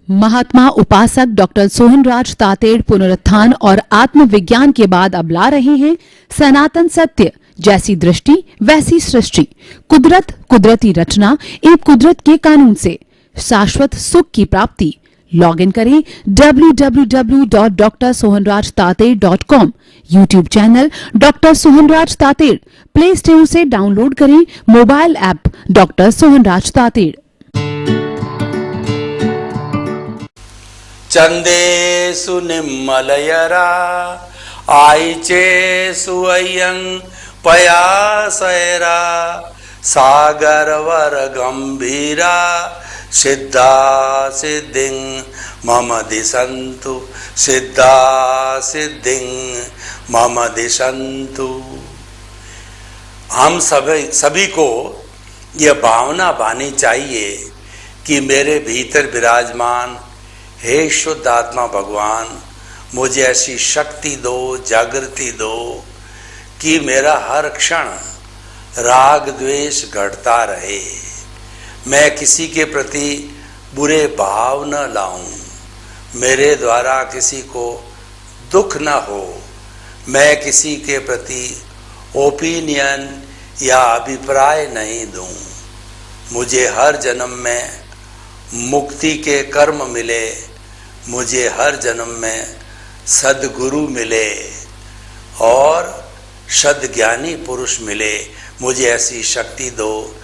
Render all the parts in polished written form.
महात्मा उपासक डॉक्टर सोहनराज तातेड़ पुनरुत्थान और आत्मविज्ञान के बाद अब ला रहे हैं सनातन सत्य, जैसी दृष्टि वैसी सृष्टि, कुदरत, कुदरती रचना एवं कुदरत के कानून से शाश्वत सुख की प्राप्ति। लॉग इन करें www.drsohanrajtated.com, YouTube channel doctor Sohanraj Tated, play store से डाउनलोड करें mobile app doctor Sohanraj Tated. चंदेसु निम्मलयरा आईचेसु अय्यं पयासयरा सागरवर गंभीरा सिद्धा सिद्धिं मम दिशन्तु सिद्धा सिद्धिं मम दिशन्तु। हम सभी को यह भावना पानी चाहिए कि मेरे भीतर विराजमान हे शुद्ध आत्मा भगवान, मुझे ऐसी शक्ति दो, जागृति दो कि मेरा हर क्षण राग द्वेष घटता रहे, मैं किसी के प्रति बुरे भाव न लाऊं, मेरे द्वारा किसी को दुख न हो, मैं किसी के प्रति ओपिनियन या अभिप्राय नहीं दूं, मुझे हर जन्म में मुक्ति के कर्म मिले, मुझे हर जन्म में सद्गुरु मिले और सद्ज्ञानी पुरुष मिले। मुझे ऐसी शक्ति दो,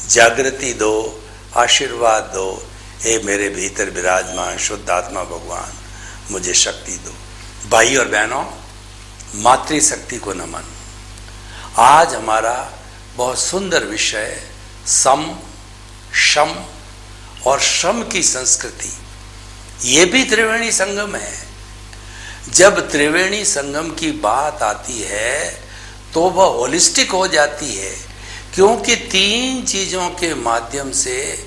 जागृति दो, आशीर्वाद दो। हे मेरे भीतर विराजमान शुद्ध आत्मा भगवान, मुझे शक्ति दो। भाई और बहनों, मातृशक्ति को नमन। आज हमारा बहुत सुंदर विषय सम, शम और श्रम की संस्कृति, ये भी त्रिवेणी संगम है। जब त्रिवेणी संगम की बात आती है तो वह होलिस्टिक हो जाती है, क्योंकि तीन चीजों के माध्यम से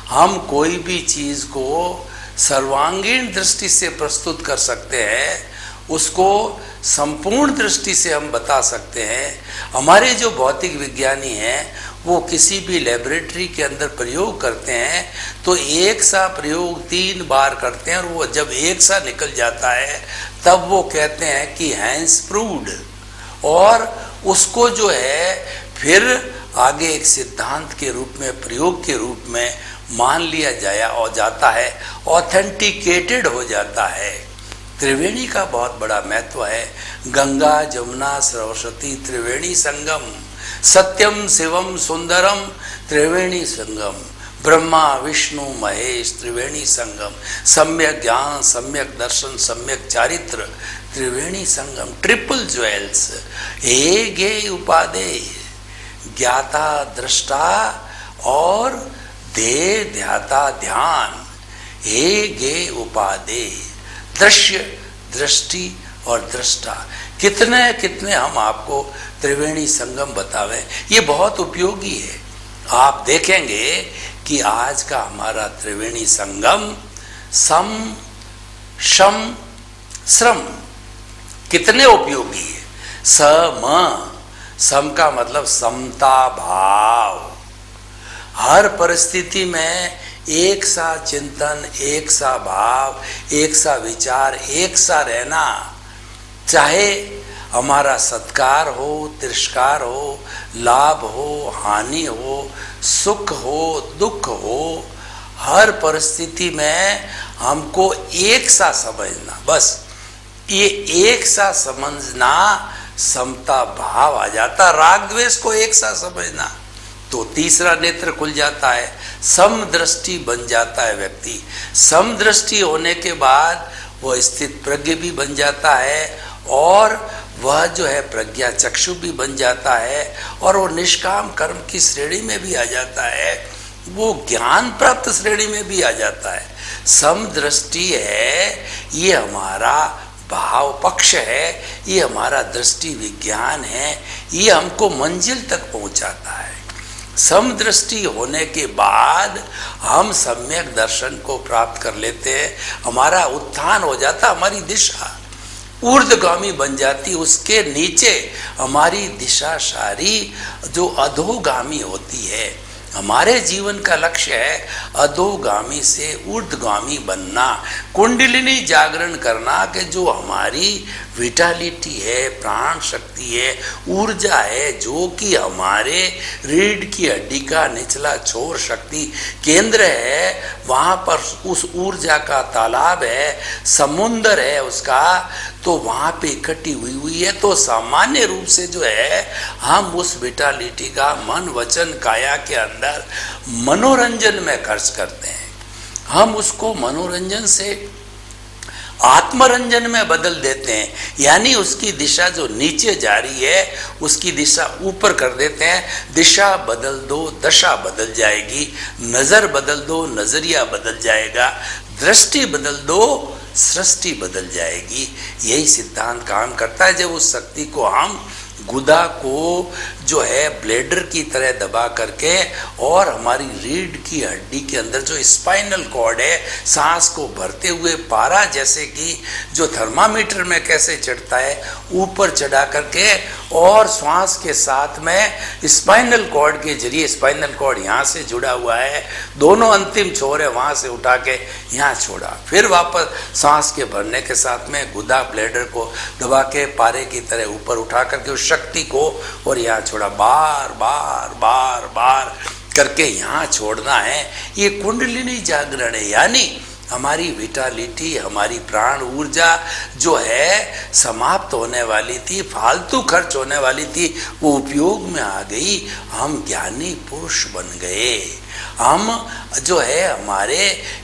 हम कोई भी चीज को सर्वांगीण दृष्टि से प्रस्तुत कर सकते हैं, उसको संपूर्ण दृष्टि से हम बता सकते हैं। हमारे जो भौतिक विज्ञानी हैं वो किसी भी लेबोरेटरी के अंदर प्रयोग करते हैं तो एक सा प्रयोग 3 बार करते हैं और वो जब एक सा निकल जाता है तब वो कहते हैं कि हैंस प्रूव्ड, और उसको जो है फिर आगे एक सिद्धांत के रूप में, प्रयोग के रूप में मान लिया जाता है, ऑथेंटिकेटेड हो जाता है। त्रिवेणी का बहुत बड़ा महत्व है। गंगा जमुना सरस्वती त्रिवेणी संगम, सत्यम शिवम सुंदरम त्रिवेणी संगम, ब्रह्मा विष्णु महेश त्रिवेणी संगम, सम्यक ज्ञान सम्यक दर्शन सम्यक चारित्र त्रिवेणी संगम, ट्रिपल ज्वेल्स, हे गे उपादेय, ज्ञाता दृष्टा और दे ध्याता ध्यान, हे गे उपादेय, दृश्य दृष्टि और दृष्टा। कितने कितने हम आपको त्रिवेणी संगम बतावें, ये बहुत उपयोगी है। आप देखेंगे कि आज का हमारा त्रिवेणी संगम सम, शम, श्रम कितने उपयोगी है। सम का मतलब समता भाव, हर परिस्थिति में एक सा चिंतन, एक सा भाव, एक सा विचार, एक सा रहना, चाहे हमारा सत्कार हो, तिरस्कार हो, लाभ हो, हानि हो, सुख हो, दुख हो, हर परिस्थिति में हमको एक सा समझना, बस ये एक सा समझना, समता भाव आ जाता। राग द्वेष को एक सा समझना तो तीसरा नेत्र खुल जाता है, समदृष्टि बन जाता है व्यक्ति। समदृष्टि होने के बाद वह स्थित प्रज्ञ भी बन जाता है और वह जो है प्रज्ञा चक्षु भी बन जाता है और वो निष्काम कर्म की श्रेणी में भी आ जाता है, वो ज्ञान प्राप्त श्रेणी में भी आ जाता है। समदृष्टि है, ये हमारा भाव पक्ष है, ये हमारा दृष्टि विज्ञान है, ये हमको मंजिल तक पहुंचाता है। समदृष्टि होने के बाद हम सम्यक दर्शन को प्राप्त कर लेते हैं, हमारा उत्थान हो जाता, हमारी दिशा ऊर्ध्वगामी बन जाती, उसके नीचे हमारी दिशा सारी जो अधोगामी होती है, हमारे जीवन का लक्ष्य है अधोगामी से ऊर्ध्वगामी बनना, कुंडलिनी जागरण करना कि जो हमारी विटालिटी है, प्राण शक्ति है, ऊर्जा है, जो कि हमारे रीढ़ की हड्डी का निचला छोर शक्ति केंद्र है, वहाँ पर उस ऊर्जा का तालाब है, समुंदर है उसका, तो वहाँ पे इकट्ठी हुई है। तो सामान्य रूप से जो है हम उस विटालिटी का मन वचन काया के अंदर मनोरंजन में खर्च करते हैं। हम उसको मनोरंजन से आत्मरंजन में बदल देते हैं, यानी उसकी दिशा जो नीचे जा रही है उसकी दिशा ऊपर कर देते हैं। दिशा बदल दो, दशा बदल जाएगी, नज़र बदल दो, नज़रिया बदल जाएगा, दृष्टि बदल दो, सृष्टि बदल जाएगी। यही सिद्धांत काम करता है। जब उस शक्ति को हम गुदा को जो है ब्लेडर की तरह दबा करके और हमारी रीढ़ की हड्डी के अंदर जो स्पाइनल कॉर्ड है, सांस को भरते हुए पारा जैसे कि जो थर्मामीटर में कैसे चढ़ता है ऊपर चढ़ा करके, और श्वास के साथ में स्पाइनल कॉर्ड के जरिए, स्पाइनल कॉर्ड यहाँ से जुड़ा हुआ है, दोनों अंतिम छोर है, वहाँ से उठा के यहाँ छोड़ा, फिर वापस सांस के भरने के साथ में गुदा ब्लेडर को दबा के पारे की तरह ऊपर उठा करके उस शक्ति को और यहाँ छोड़ा, बार बार बार बार करके यहाँ छोड़ना है। ये कुंडलिनी जागरण है, यानी हमारी विटालिटी, हमारी प्राण ऊर्जा जो है समाप्त होने वाली थी, फालतू खर्च होने वाली थी, वो उपयोग में आ गई। हम ज्ञानी पुरुष बन गए। हम जो है हमारे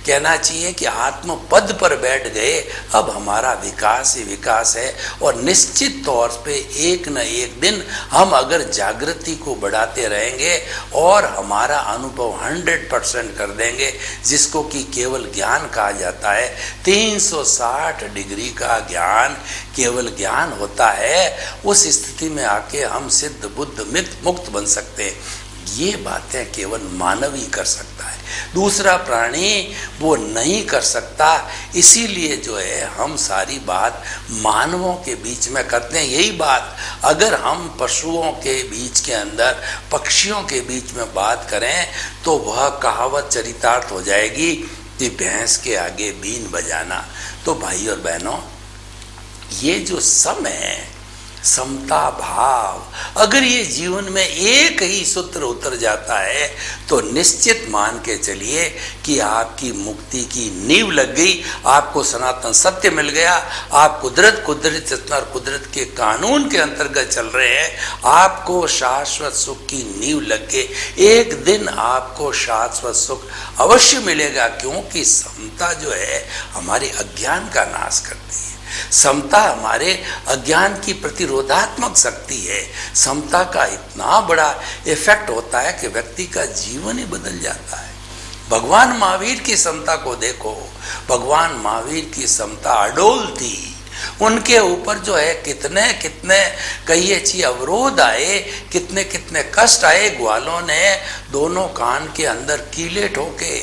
कहना चाहिए कि आत्म पद पर बैठ गए। अब हमारा विकास ही विकास है, और निश्चित तौर पे एक न एक दिन हम अगर जागृति को बढ़ाते रहेंगे और हमारा अनुभव 100% कर देंगे, जिसको कि केवल ज्ञान कहा जाता है। 360 डिग्री का ज्ञान केवल ज्ञान होता है। उस स्थिति में आके हम सिद्ध बुद्ध मित मुक्त बन सकते हैं। ये बातें केवल मानव ही कर सकता है, दूसरा प्राणी वो नहीं कर सकता। इसीलिए जो है हम सारी बात मानवों के बीच में करते हैं। यही बात अगर हम पशुओं के बीच के अंदर, पक्षियों के बीच में बात करें तो वह कहावत चरितार्थ हो जाएगी कि भैंस के आगे बीन बजाना। तो भाई और बहनों, ये जो सम है, समता भाव, अगर ये जीवन में एक ही सूत्र उतर जाता है तो निश्चित मान के चलिए कि आपकी मुक्ति की नींव लग गई। आपको सनातन सत्य मिल गया। आप कुदरत चेतना और कुदरत के कानून के अंतर्गत चल रहे हैं। आपको शाश्वत सुख की नींव लग गई। एक दिन आपको शाश्वत सुख अवश्य मिलेगा, क्योंकि समता जो है हमारे अज्ञान का नाश करती है। समता हमारे अज्ञान की प्रतिरोधात्मक शक्ति है। समता का इतना बड़ा इफेक्ट होता है कि व्यक्ति का जीवन ही बदल जाता है। भगवान महावीर की समता को देखो। भगवान महावीर की समता अडोल थी। उनके ऊपर जो है कितने कितने कहिए ची अवरोध आए, कितने कितने कष्ट आए। ग्वालों ने दोनों कान के अंदर कीले ठोके,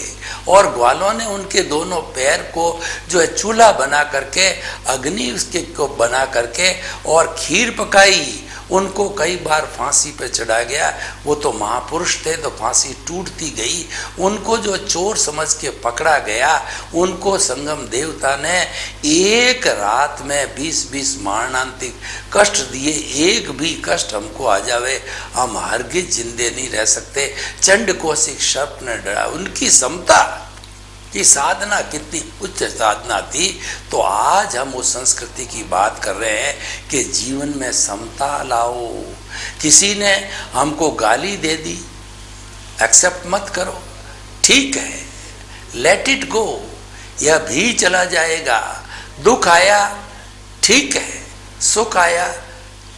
और ग्वालों ने उनके दोनों पैर को जो है चूल्हा बना करके, अग्नि उसके को बना करके और खीर पकाई। उनको कई बार फांसी पे चढ़ा गया। वो तो महापुरुष थे तो फांसी टूटती गई। उनको जो चोर समझ के पकड़ा गया, उनको संगम देवता ने एक रात में 20-20 मरणांतिक कष्ट दिए। एक भी कष्ट हमको आ जावे, हम हरगिज जिंदे नहीं रह सकते। चंड कौशिक सर्प ने डरा। उनकी समता की साधना कितनी उच्च साधना थी। तो आज हम उस संस्कृति की बात कर रहे हैं कि जीवन में समता लाओ। किसी ने हमको गाली दे दी, एक्सेप्ट मत करो, ठीक है, लेट इट गो, यह भी चला जाएगा। दुख आया, ठीक है, सुख आया,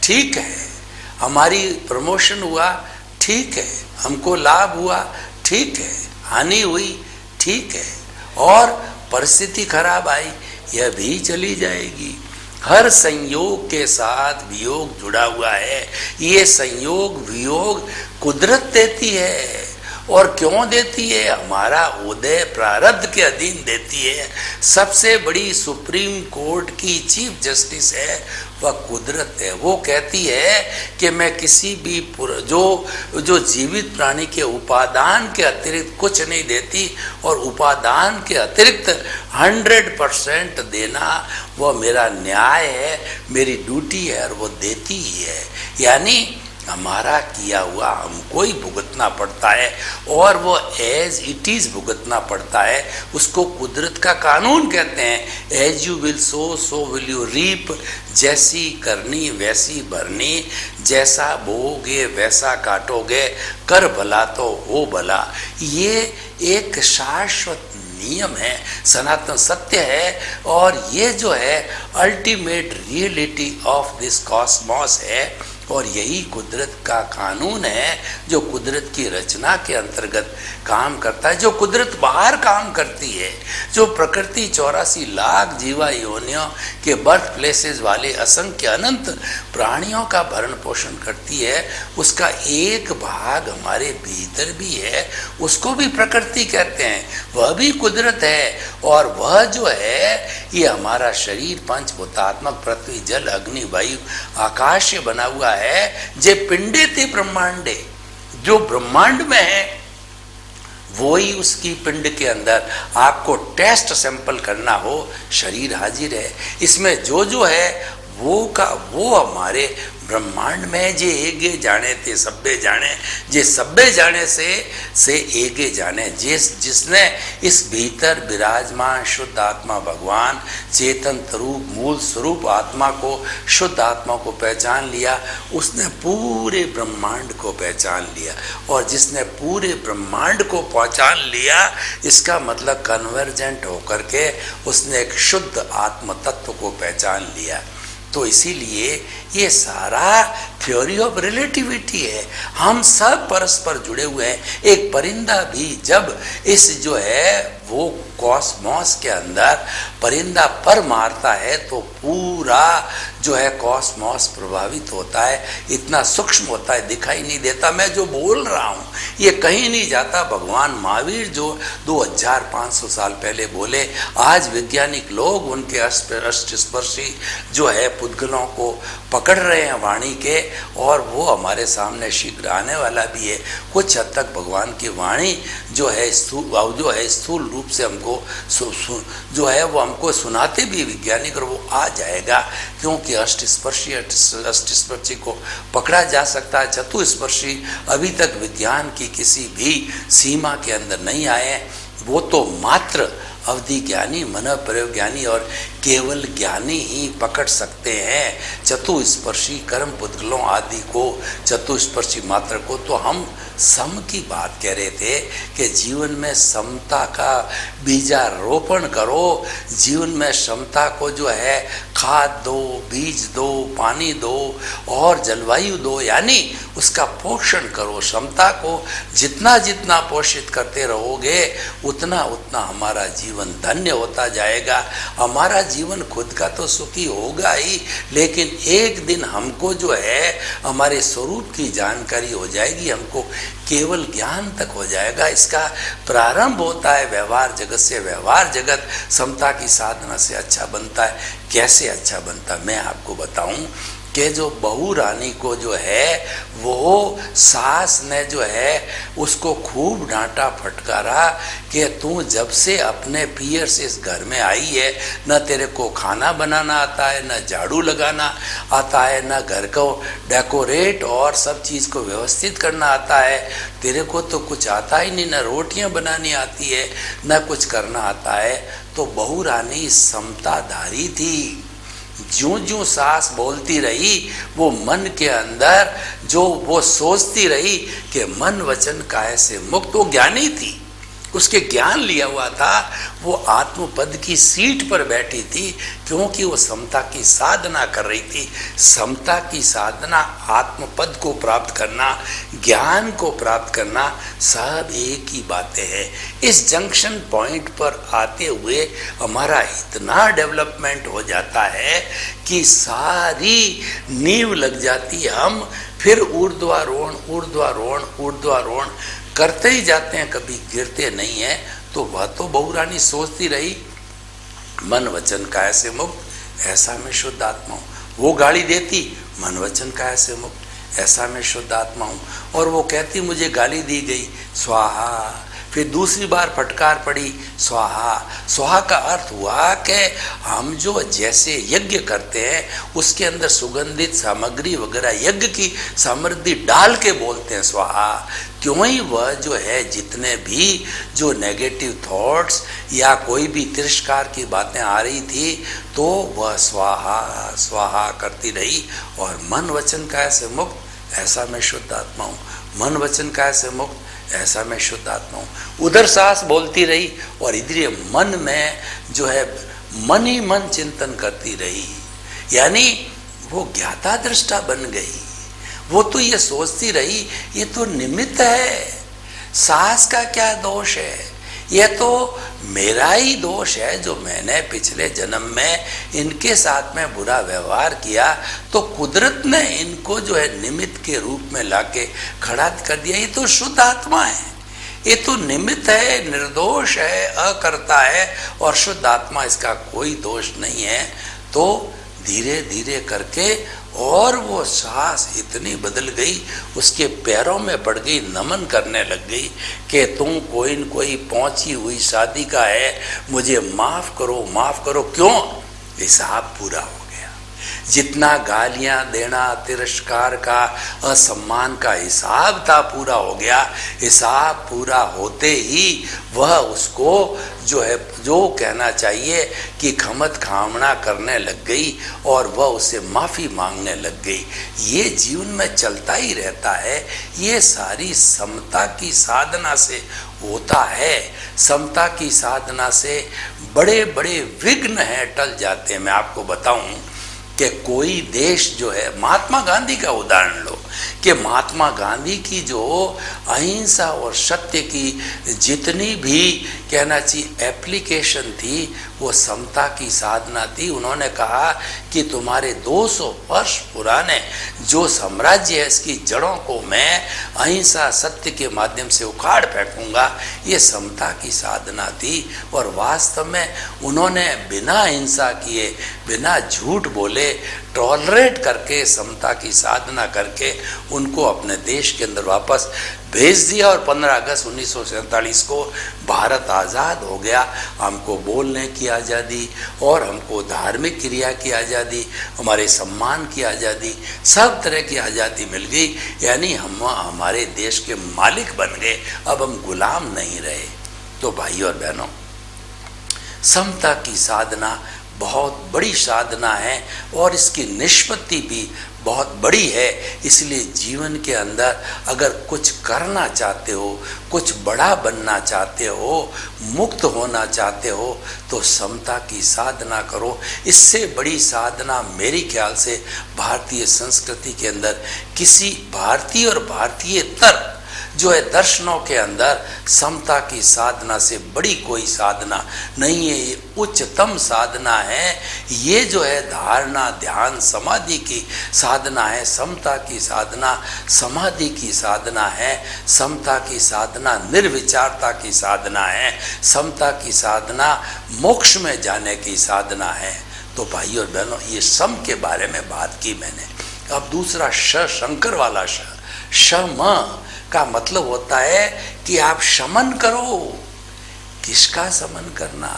ठीक है, हमारी प्रमोशन हुआ, ठीक है, हमको लाभ हुआ, ठीक है, हानि हुई, ठीक है, और परिस्थिति खराब आई, यह भी चली जाएगी। हर संयोग के साथ वियोग जुड़ा हुआ है। ये संयोग वियोग कुदरत देती है। और क्यों देती है? हमारा उदय प्रारब्ध के अधीन देती है। सबसे बड़ी सुप्रीम कोर्ट की चीफ जस्टिस है वह कुदरत है। वो कहती है कि मैं किसी भी जो जीवित प्राणी के उपादान के अतिरिक्त कुछ नहीं देती, और उपादान के अतिरिक्त 100% देना वो मेरा न्याय है, मेरी ड्यूटी है, और वो देती ही है। यानी हमारा किया हुआ हमको ही भुगतना पड़ता है, और वो एज इट इज भुगतना पड़ता है। उसको कुदरत का कानून कहते हैं। As you will sow so will you reap. जैसी करनी वैसी भरनी, जैसा बोओगे वैसा काटोगे, कर भला तो हो भला। ये एक शाश्वत नियम है, सनातन सत्य है, और ये जो है ultimate reality of this Cosmos है। और यही कुदरत का कानून है जो कुदरत की रचना के अंतर्गत काम करता है, जो कुदरत बाहर काम करती है। जो प्रकृति 84 लाख जीवा योनियों के बर्थ प्लेसेस वाले असंख्य अनंत प्राणियों का भरण पोषण करती है, उसका एक भाग हमारे भीतर भी है, उसको भी प्रकृति कहते हैं, वह भी कुदरत है। और वह जो है ये हमारा शरीर पंचभूतात्मक पृथ्वी जल अग्नि वायु आकाश से बना हुआ है। जे पिंडे थे ब्रह्मांडे, जो ब्रह्मांड में है वो ही उसकी पिंड के अंदर आपको टेस्ट सैंपल करना हो, शरीर हाजिर है। इसमें जो जो है वो हमारे ब्रह्मांड में जे एगे जाने ते सब्बे जाने, जे सब्बे जाने से एगे जाने। जिसने इस भीतर विराजमान शुद्ध आत्मा भगवान चेतन स्वरूप मूल स्वरूप आत्मा को, शुद्ध आत्मा को पहचान लिया, उसने पूरे ब्रह्मांड को पहचान लिया। और जिसने पूरे ब्रह्मांड को पहचान लिया, इसका मतलब कन्वर्जेंट होकर के उसने एक शुद्ध आत्म तत्व को पहचान लिया। तो इसीलिए ये सारा थ्योरी ऑफ रिलेटिविटी है। हम सब परस्पर जुड़े हुए हैं। एक परिंदा भी जब इस जो है वो कॉस्मॉस के अंदर परिंदा पर मारता है तो पूरा जो है कॉस्मॉस प्रभावित होता है। इतना सूक्ष्म होता है, दिखाई नहीं देता। मैं जो बोल रहा हूँ ये कहीं नहीं जाता। भगवान महावीर जो 2500 साल पहले बोले, आज वैज्ञानिक लोग उनके अष्टस्पर्शी जो है पुद्गलों को पकड़ रहे हैं वाणी के, और वो हमारे सामने शीघ्र आने वाला भी है। कुछ हद तक भगवान की वाणी जो है स्थूल रूप से हमको जो है वो हमको सुनाते भी वैज्ञानिक, और वो आ जाएगा क्योंकि अष्टस्पर्शी को पकड़ा जा सकता है। चतुस्पर्शी अभी तक विज्ञान की किसी भी सीमा के अंदर नहीं आए। वो तो मात्र अवधि ज्ञानी, मन प्रयोग ज्ञानी और केवल ज्ञानी ही पकड़ सकते हैं चतुस्पर्शी कर्म पुद्गलों आदि को, चतुस्पर्शी मात्र को। तो हम सम की बात कह रहे थे कि जीवन में समता का बीजारोपण करो। जीवन में समता को जो है खाद दो, बीज दो, पानी दो और जलवायु दो, यानी उसका पोषण करो। समता को जितना जितना पोषित करते रहोगे उतना उतना हमारा जीवन धन्य होता जाएगा। हमारा जीवन खुद का तो सुखी होगा ही, लेकिन एक दिन हमको जो है हमारे स्वरूप की जानकारी हो जाएगी, हमको केवल ज्ञान तक हो जाएगा। इसका प्रारंभ होता है व्यवहार जगत से। व्यवहार जगत समता की साधना से अच्छा बनता है। कैसे अच्छा बनता मैं आपको बताऊं कि जो बहू रानी को जो है वो सास ने जो है उसको खूब डांटा फटकारा कि तू जब से अपने पियर से इस घर में आई है, न तेरे को खाना बनाना आता है, न झाड़ू लगाना आता है, न घर को डेकोरेट और सब चीज़ को व्यवस्थित करना आता है। तेरे को तो कुछ आता ही नहीं, न रोटियां बनानी आती है, न कुछ करना आता है। तो बहू रानी समताधारी थी। ज्यों ज्यों सास बोलती रही वो मन के अंदर जो वो सोचती रही कि मन वचन काया से मुक्त। वो ज्ञानी थी, उसके ज्ञान लिया हुआ था। वो आत्मपद की सीट पर बैठी थी क्योंकि वो समता की साधना कर रही थी। समता की साधना, आत्मपद को प्राप्त करना, ज्ञान को प्राप्त करना, सब एक ही बातें हैं। इस जंक्शन पॉइंट पर आते हुए हमारा इतना डेवलपमेंट हो जाता है कि सारी नींव लग जाती है। हम फिर ऊर्ध्वारोहण ऊर्ध्वारोहण ऊर्ध्वारोहण करते ही जाते हैं, कभी गिरते नहीं है। तो वह तो बहू रानी सोचती रही, मन वचन काया से मुक्त, ऐसा मैं शुद्ध आत्मा हूँ। वो गाली देती, मन वचन काया से मुक्त, ऐसा मैं शुद्ध आत्मा हूँ। और वो कहती मुझे गाली दी गई, स्वाहा। फिर दूसरी बार फटकार पड़ी, स्वाहा। स्वाहा का अर्थ हुआ कि हम जो जैसे यज्ञ करते हैं उसके अंदर सुगंधित सामग्री वगैरह यज्ञ की समृद्धि डाल के बोलते हैं स्वाहा। क्यों ही वह जो है जितने भी जो नेगेटिव थॉट्स या कोई भी तिरस्कार की बातें आ रही थी तो वह स्वाहा स्वाहा करती रही। और मन वचन काया से मुक्त, ऐसा मैं शुद्ध आत्मा हूँ। मन वचन काया से मुक्त, ऐसा मैं शुद्ध आत्मा हूँ। उधर सास बोलती रही और इधर मन में जो है मन ही मन चिंतन करती रही। यानी वो ज्ञाता दृष्टा बन गई। वो तो ये सोचती रही ये तो निमित्त है, सास का क्या दोष है, ये तो मेरा ही दोष है जो मैंने पिछले जन्म में इनके साथ में बुरा व्यवहार किया, तो कुदरत ने इनको जो है निमित्त के रूप में लाके खड़ा कर दिया। ये तो शुद्ध आत्मा है, ये तो निमित्त है, निर्दोष है, अकर्ता है और शुद्ध आत्मा, इसका कोई दोष नहीं है। तो धीरे धीरे करके और वो सास इतनी बदल गई, उसके पैरों में पड़ गई, नमन करने लग गई कि तुम कोई न कोई पहुंची हुई शादी का है, मुझे माफ करो माफ करो। क्यों? हिसाब पूरा हो गया। जितना गालियां देना, तिरस्कार का, असम्मान का हिसाब था पूरा हो गया। हिसाब पूरा होते ही वह उसको जो है जो कहना चाहिए कि खमत खामना करने लग गई और वह उससे माफ़ी मांगने लग गई। ये जीवन में चलता ही रहता है। ये सारी समता की साधना से होता है। समता की साधना से बड़े बड़े विघ्न हैं टल जाते हैं। मैं आपको बताऊं कि कोई देश जो है, महात्मा गांधी का उदाहरण लो कि महात्मा गांधी की जो अहिंसा और सत्य की जितनी भी कहना चाहिए एप्लीकेशन थी वो समता की साधना थी। उन्होंने कहा कि तुम्हारे 200 वर्ष पुराने जो साम्राज्य है इसकी जड़ों को मैं अहिंसा सत्य के माध्यम से उखाड़ फेंकूंगा। ये समता की साधना थी। और वास्तव में उन्होंने बिना हिंसा किए, बिना झूठ बोले, टॉलरेट करके, समता की साधना करके उनको अपने देश के अंदर वापस भेज दिया। और 15 अगस्त 1947 को भारत आज़ाद हो गया। हमको बोलने की आज़ादी और हमको धार्मिक क्रिया की आज़ादी, हमारे सम्मान की आज़ादी, सब तरह की आज़ादी मिल गई। यानी हम हमारे देश के मालिक बन गए, अब हम गुलाम नहीं रहे। तो भाई और बहनों, समता की साधना बहुत बड़ी साधना है और इसकी निष्पत्ति भी बहुत बड़ी है। इसलिए जीवन के अंदर अगर कुछ करना चाहते हो, कुछ बड़ा बनना चाहते हो, मुक्त होना चाहते हो, तो समता की साधना करो। इससे बड़ी साधना मेरे ख्याल से भारतीय संस्कृति के अंदर किसी भारतीय और भारतीयतर जो है दर्शनों के अंदर समता की साधना से बड़ी कोई साधना नहीं है। ये उच्चतम साधना है। ये जो है धारणा, ध्यान, समाधि की साधना है। समता की साधना समाधि की साधना है। समता की साधना निर्विचारता की साधना है। समता की साधना मोक्ष में जाने की साधना है। तो भाई और बहनों, ये सम के बारे में बात की मैंने। अब दूसरा श, शंकर वाला श, शम का मतलब होता है कि आप शमन करो। किसका शमन करना?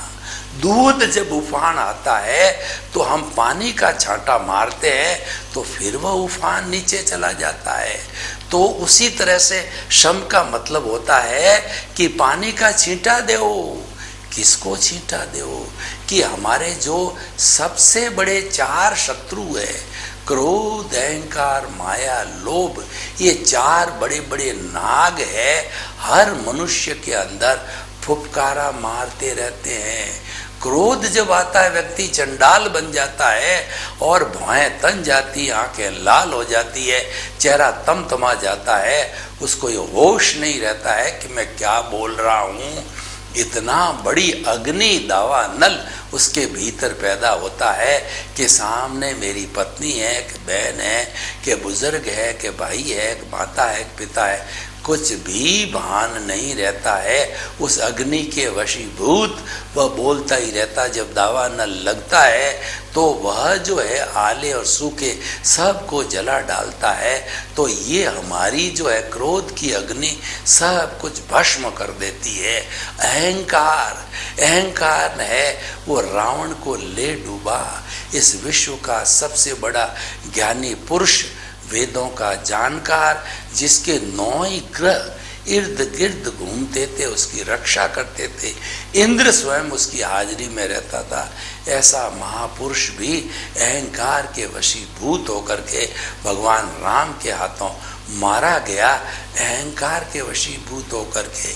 दूध जब उफान आता है तो हम पानी का छांटा मारते हैं तो फिर वह उफान नीचे चला जाता है। तो उसी तरह से शम का मतलब होता है कि पानी का छींटा दो। किसको छींटा दो? कि हमारे जो सबसे बड़े 4 शत्रु है, क्रोध, अहंकार, माया, लोभ, ये 4 बड़े बड़े नाग है। हर मनुष्य के अंदर फुफकारा मारते रहते हैं। क्रोध जब आता है व्यक्ति चंडाल बन जाता है और भौहें तन जाती, आंखें लाल हो जाती है, चेहरा तमतमा जाता है। उसको ये होश नहीं रहता है कि मैं क्या बोल रहा हूँ। इतना बड़ी अग्नि दावा नल उसके भीतर पैदा होता है कि सामने मेरी पत्नी है, कि बहन है, कि बुजुर्ग है, कि भाई है, कि माता है, कि पिता है, कुछ भी भान नहीं रहता है, उस अग्नि के वशीभूत वह बोलता ही रहता। जब दावा न लगता है तो वह जो है आले और सूखे सबको जला डालता है। तो ये हमारी जो है क्रोध की अग्नि सब कुछ भस्म कर देती है। अहंकार है वो रावण को ले डूबा। इस विश्व का सबसे बड़ा ज्ञानी पुरुष, वेदों का जानकार, जिसके 9 ही ग्रह इर्द गिर्द घूमते थे, उसकी रक्षा करते थे, इंद्र स्वयं उसकी हाजिरी में रहता था, ऐसा महापुरुष भी अहंकार के वशीभूत होकर के भगवान राम के हाथों मारा गया। अहंकार के वशीभूत होकर के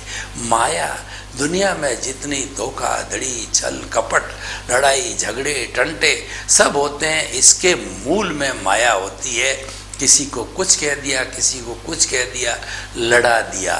माया, दुनिया में जितनी धोखाधड़ी, छल कपट, लड़ाई झगड़े टंटे सब होते हैं, इसके मूल में माया होती है। किसी को कुछ कह दिया, किसी को कुछ कह दिया, लड़ा दिया।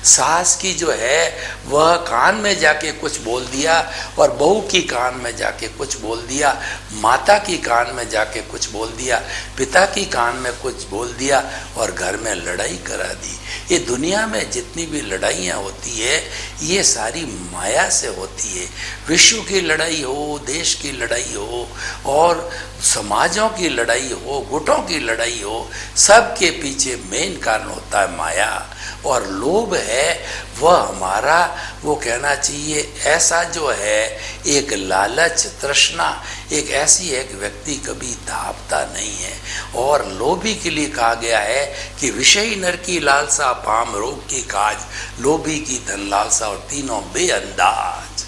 सास की जो है वह कान में जाके कुछ बोल दिया और बहू की कान में जाके कुछ बोल दिया, माता की कान में जाके कुछ बोल दिया, पिता की कान में कुछ बोल दिया और घर में लड़ाई करा दी। ये दुनिया में जितनी भी लड़ाइयाँ होती है ये सारी माया से होती है। विश्व की लड़ाई हो, देश की लड़ाई हो और समाजों की लड़ाई हो, गुटों की लड़ाई हो, सबके पीछे मेन कारण होता है माया। और लोभ है वह हमारा, वो कहना चाहिए ऐसा जो है एक लालच, तृष्णा, एक ऐसी एक व्यक्ति कभी धापता नहीं है। और लोभी के लिए कहा गया है कि विषयी नर की लालसा, पाम रोग की काज, लोभी की धन लालसा और तीनों बेअंदाज।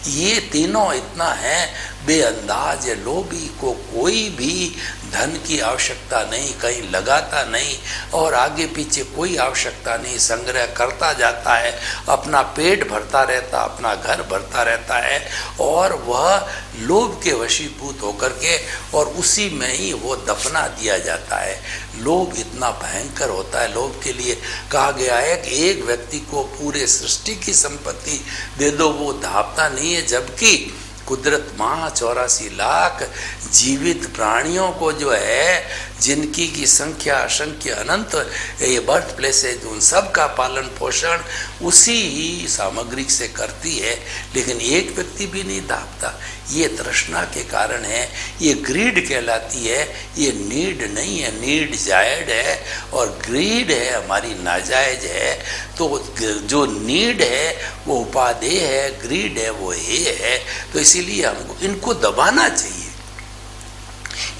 ये तीनों इतना है बेअंदाज है। लोभी को कोई भी धन की आवश्यकता नहीं, कहीं लगाता नहीं और आगे पीछे कोई आवश्यकता नहीं, संग्रह करता जाता है, अपना पेट भरता रहता, अपना घर भरता रहता है और वह लोभ के वशीभूत होकर के और उसी में ही वो दफना दिया जाता है। लोभ इतना भयंकर होता है। लोभ के लिए कहा गया है कि एक व्यक्ति को पूरे सृष्टि की संपत्ति दे दो, वो धापता नहीं है, जबकि कुदरत 84 लाख जीवित प्राणियों को जो है जिनकी की संख्या असंख्य अनंत ये बर्थ प्लेसेज, उन सब का पालन पोषण उसी ही सामग्री से करती है, लेकिन एक व्यक्ति भी नहीं दापता। ये तृष्णा के कारण है, ये ग्रीड कहलाती है। ये नीड नहीं है, नीड जायज है और ग्रीड है हमारी नाजायज है। तो जो नीड है वो उपादेय है, ग्रीड है वो ये है। तो इसीलिए हमको इनको दबाना चाहिए।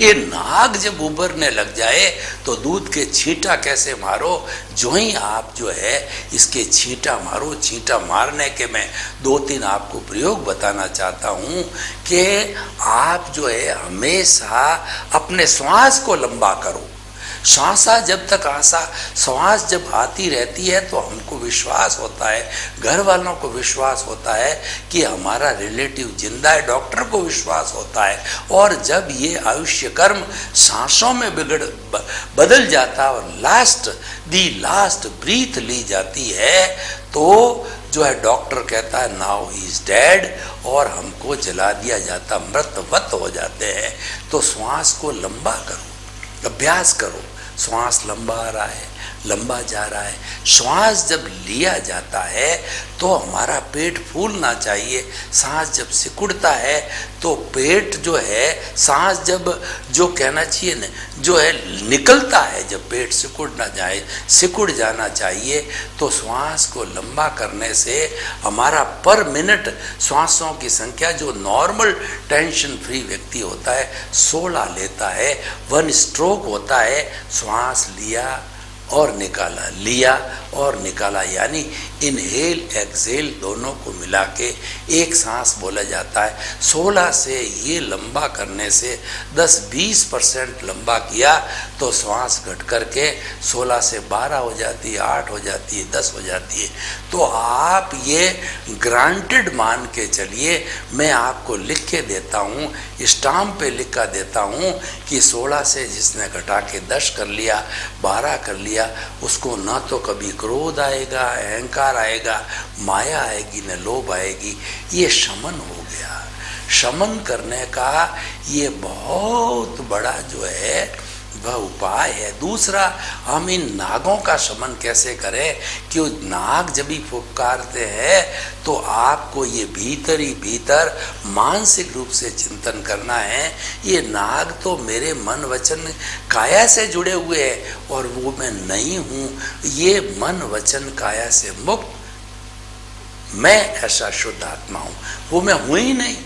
ये नाग जब उभरने लग जाए तो दूध के छींटा कैसे मारो, जो ही आप जो है इसके छींटा मारो। छींटा मारने के मैं 2-3 आपको प्रयोग बताना चाहता हूँ कि आप जो है हमेशा अपने श्वास को लंबा करो। श्वासा जब तक श्वास जब आती रहती है तो हमको विश्वास होता है, घर वालों को विश्वास होता है कि हमारा रिलेटिव जिंदा है, डॉक्टर को विश्वास होता है। और जब ये आयुष्य कर्म सांसों में बदल जाता है और लास्ट ब्रीथ ली जाती है तो जो है डॉक्टर कहता है नाउ ही इज डेड और हमको जला दिया जाता, मृतवत हो जाते हैं। तो श्वास को लंबा करो, अभ्यास करो। श्वास लंबा आ रहा है, लंबा जा रहा है। श्वास जब लिया जाता है तो हमारा पेट फूलना चाहिए। सांस जब सिकुड़ता है तो पेट जो है, सांस जब जो कहना चाहिए न, जो है निकलता है, जब पेट सिकुड़ जाना चाहिए। तो श्वास को लंबा करने से हमारा पर मिनट श्वासों की संख्या, जो नॉर्मल टेंशन फ्री व्यक्ति होता है 16 लेता है। 1 स्ट्रोक होता है, श्वास लिया और निकाला, लिया और निकाला, यानी इनहेल एक्सेल दोनों को मिला के एक सांस बोला जाता है। 16 से ये लंबा करने से 10-20% लंबा किया तो श्वास घट करके 16 से 12 हो जाती है, 8 हो जाती है, 10 हो जाती है। तो आप ये ग्रांटेड मान के चलिए, मैं आपको लिख के देता हूँ, स्टाम्प पे लिखा देता हूँ कि 16 से जिसने घटा के 10 कर लिया, 12 कर लिया, उसको ना तो कभी क्रोध आएगा, अहंकार आएगा, माया आएगी, न लोभ आएगी। ये शमन हो गया। शमन करने का ये बहुत बड़ा जो है वह उपाय है। दूसरा, हम इन नागों का शमन कैसे करें कि वो नाग जब भी फुफकारते हैं तो आपको ये भीतर ही भीतर मानसिक रूप से चिंतन करना है, ये नाग तो मेरे मन वचन काया से जुड़े हुए हैं और वो मैं नहीं हूँ, ये मन वचन काया से मुक्त मैं ऐसा शुद्ध आत्मा हूँ, वो मैं हूँ ही नहीं।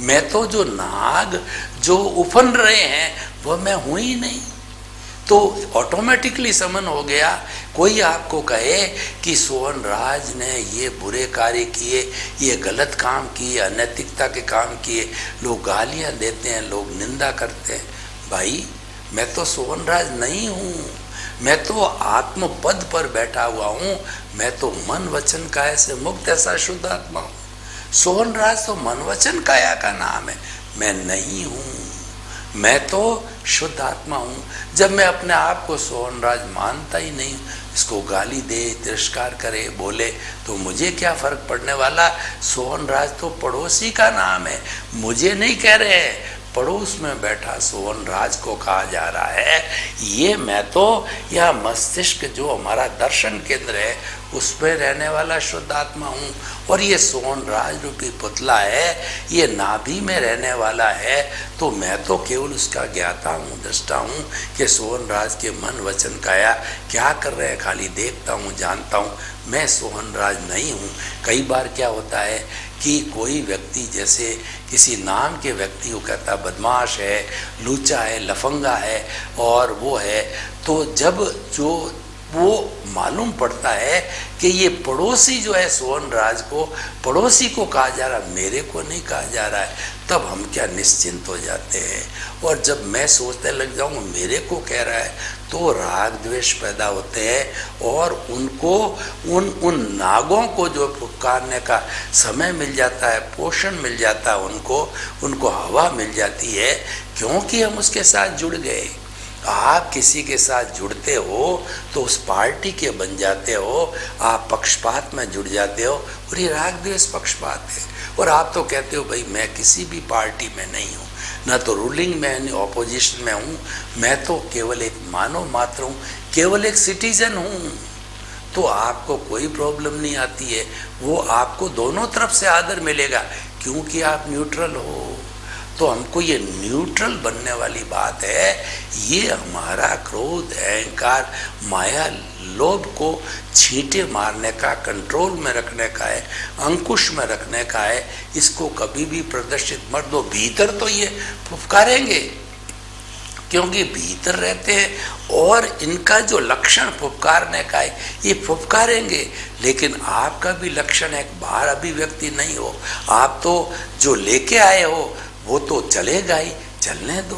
मैं तो जो नाग जो उफन रहे हैं वह मैं हूं ही नहीं। तो ऑटोमेटिकली समन हो गया। कोई आपको कहे कि सोहन राज ने ये बुरे कार्य किए, ये गलत काम किए, अनैतिकता के काम किए, लोग गालियां देते हैं, लोग निंदा करते हैं, भाई मैं तो सोहन राज नहीं हूँ, मैं तो आत्म पद पर बैठा हुआ हूँ, मैं तो मन वचन काया से मुक्त ऐसा शुद्ध आत्मा हूँ। सोहन राज तो मन वचन काया का नाम है, मैं नहीं हूँ, मैं तो शुद्ध आत्मा हूँ। जब मैं अपने आप को सोहन राज मानता ही नहीं, इसको गाली दे, तिरस्कार करे, बोले तो मुझे क्या फर्क पड़ने वाला। सोहन राज तो पड़ोसी का नाम है, मुझे नहीं कह रहे हैं, पड़ोस में बैठा सोहन राज को कहा जा रहा है। ये मैं तो यह मस्तिष्क जो हमारा दर्शन केंद्र है उसमें रहने वाला शुद्ध आत्मा हूँ, और ये सोहन राज रूपी पुतला है, ये नाभि में रहने वाला है, तो मैं तो केवल उसका ज्ञाता हूँ, दृष्टा हूँ कि सोहन राज के मन वचन काया क्या कर रहे हैं, खाली देखता हूँ, जानता हूँ, मैं सोहन राज नहीं हूँ। कई बार क्या होता है कि कोई व्यक्ति जैसे किसी नाम के व्यक्ति को कहता बदमाश है, लूचा है, लफंगा है और वो है, तो जब जो वो मालूम पड़ता है कि ये पड़ोसी जो है सोहन राज को, पड़ोसी को कहा जा रहा, मेरे को नहीं कहा जा रहा है, तब हम क्या निश्चिंत हो जाते हैं। और जब मैं सोचने लग जाऊँ मेरे को कह रहा है तो राग द्वेष पैदा होते हैं, और उनको उन नागों को जो पुकारने का समय मिल जाता है, पोषण मिल जाता है, उनको हवा मिल जाती है, क्योंकि हम उसके साथ जुड़ गए। आप किसी के साथ जुड़ते हो तो उस पार्टी के बन जाते हो, आप पक्षपात में जुड़ जाते हो, और ये राग द्वेष पक्षपात है। और आप तो कहते हो भाई मैं किसी भी पार्टी में नहीं हूँ, ना तो रूलिंग में न ऑपोजिशन में हूँ, मैं तो केवल एक मानव मात्र हूँ, केवल एक सिटीजन हूँ, तो आपको कोई प्रॉब्लम नहीं आती है। वो आपको दोनों तरफ से आदर मिलेगा क्योंकि आप न्यूट्रल हो। तो हमको ये न्यूट्रल बनने वाली बात है, ये हमारा क्रोध, अहंकार, माया, लोभ को छींटे मारने का, कंट्रोल में रखने का है, अंकुश में रखने का है। इसको कभी भी प्रदर्शित मत दो। भीतर तो ये फुफकारेंगे क्योंकि भीतर रहते हैं, और इनका जो लक्षण फुफकारने का है ये फुफकारेंगे, लेकिन आपका भी लक्षण है, बाहर अभिव्यक्ति नहीं हो। आप तो जो लेके आए हो वो तो चलेगा ही, चलने दो,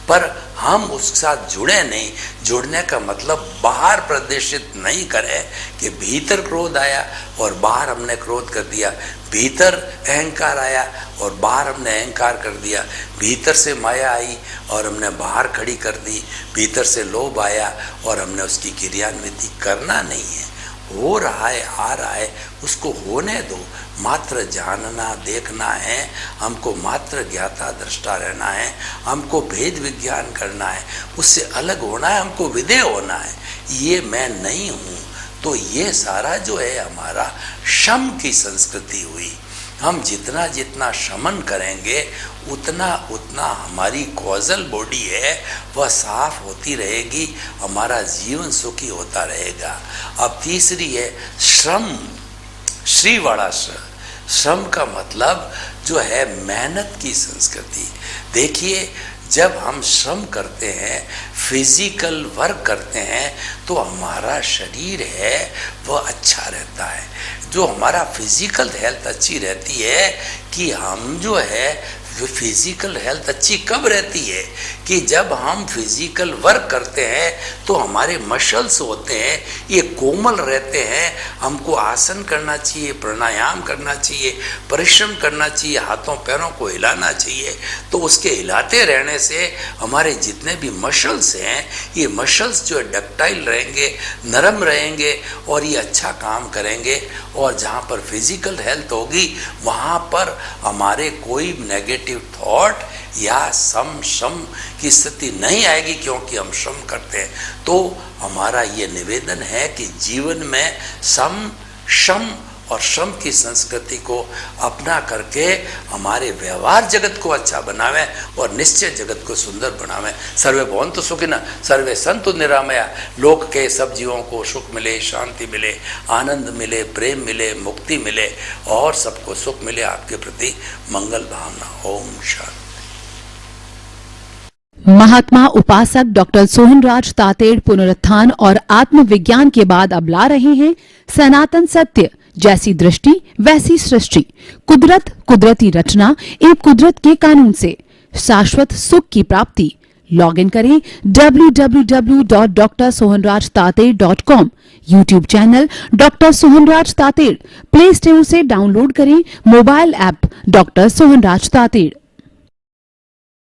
पर हम उसके साथ जुड़े नहीं। जुड़ने का मतलब बाहर प्रदर्शित नहीं करें कि भीतर क्रोध आया और बाहर हमने क्रोध कर दिया, भीतर अहंकार आया और बाहर हमने अहंकार कर दिया, भीतर से माया आई और हमने बाहर खड़ी कर दी, भीतर से लोभ आया और हमने उसकी क्रियान्विति करना नहीं है। हो रहा है, आ रहा है, उसको होने दो। मात्र जानना, देखना है, हमको मात्र ज्ञाता दृष्टा रहना है, हमको भेद विज्ञान करना है, उससे अलग होना है, हमको विधेय होना है। ये मैं नहीं हूँ। तो ये सारा जो है हमारा शम की संस्कृति हुई। हम जितना जितना शमन करेंगे उतना उतना हमारी कॉजल बॉडी है वह साफ होती रहेगी, हमारा जीवन सुखी होता रहेगा। अब तीसरी है श्रम, श्री वाला श्रम का मतलब जो है मेहनत की संस्कृति। देखिए जब हम श्रम करते हैं, फिजिकल वर्क करते हैं, तो हमारा शरीर है वह अच्छा रहता है। जो हमारा फिजिकल हेल्थ अच्छी रहती है कि हम जो है फिजिकल हेल्थ अच्छी कब रहती है कि जब हम फिजिकल वर्क करते हैं तो हमारे मसल्स होते हैं ये कोमल रहते हैं। हमको आसन करना चाहिए, प्राणायाम करना चाहिए, परिश्रम करना चाहिए, हाथों पैरों को हिलाना चाहिए। तो उसके हिलाते रहने से हमारे जितने भी मसल्स हैं ये मसल्स जो है डक्टाइल रहेंगे, नरम रहेंगे और ये अच्छा काम करेंगे। और जहाँ पर फिजिकल हेल्थ होगी वहाँ पर हमारे कोई नेगेटिव थॉट या शम की स्थिति नहीं आएगी, क्योंकि हम श्रम करते हैं। तो हमारा ये निवेदन है कि जीवन में शम और श्रम की संस्कृति को अपना करके हमारे व्यवहार जगत को अच्छा बनावें और निश्चय जगत को सुंदर बनावें। सर्वे भवन्तु सुखिनः, सर्वे सन्तु निरामया। लोक के सब जीवों को सुख मिले, शांति मिले, आनंद मिले, प्रेम मिले, मुक्ति मिले और सबको सुख मिले। आपके प्रति मंगल भावना। ओम शांति। महात्मा उपासक डॉक्टर सोहनराज तातेड़ पुनरुत्थान और आत्मविज्ञान के बाद अब ला रहे हैं सनातन सत्य, जैसी दृष्टि वैसी सृष्टि, कुदरत, कुदरती रचना एवं कुदरत के कानून से शाश्वत सुख की प्राप्ति। लॉग इन करें www.drsohanrajtated.com। YouTube channel doctor Sohanraj Tated. Play store से डाउनलोड करें mobile app doctor Sohanraj Tated.